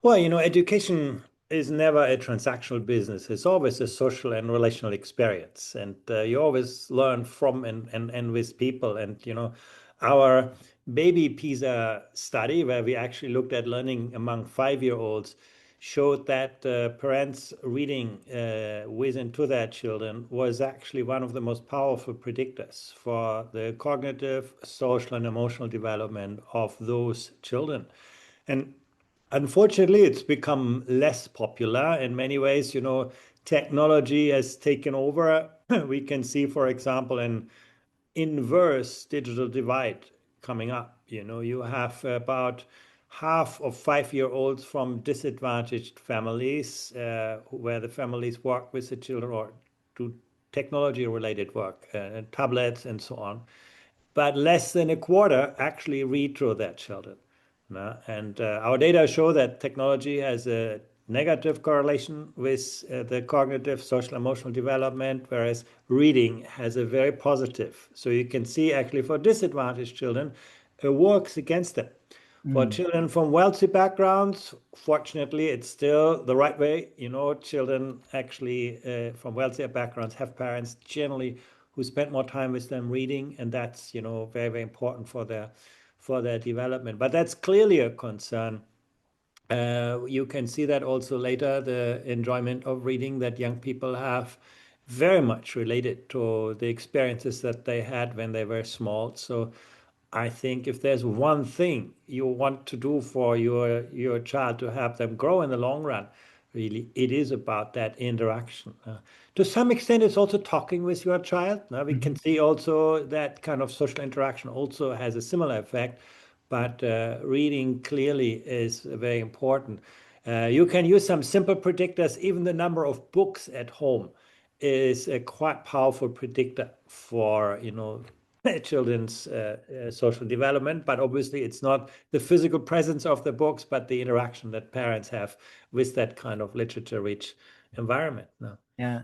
Well, education is never a transactional business. It's always a social and relational experience. And you always learn from and with people. And, our baby PISA study, where we actually looked at learning among 5-year-olds, showed that parents reading with and to their children was actually one of the most powerful predictors for the cognitive, social, and emotional development of those children. And unfortunately, it's become less popular in many ways. Technology has taken over. We can see, for example, an inverse digital divide coming up. You have about half of 5-year-olds from disadvantaged families where the families work with the children or do technology related work, tablets and so on, but less than a quarter actually read to their children. And our data show that technology has a negative correlation with the cognitive, social, emotional development, whereas reading has a very positive. So you can see actually for disadvantaged children, it works against them. For Mm. children from wealthy backgrounds, fortunately, it's still the right way. Children actually from wealthier backgrounds have parents generally who spend more time with them reading, and that's very, very important for their development. But that's clearly a concern. You can see that also later, the enjoyment of reading that young people have very much related to the experiences that they had when they were small. So I think if there's one thing you want to do for your child to help them grow in the long run, really, it is about that interaction. To some extent, it's also talking with your child. Now we can Mhm. see also that kind of social interaction also has a similar effect, but reading clearly is very important. You can use some simple predictors. Even the number of books at home is a quite powerful predictor for children's social development. But obviously, it's not the physical presence of the books, but the interaction that parents have with that kind of literature-rich environment. No. Yeah.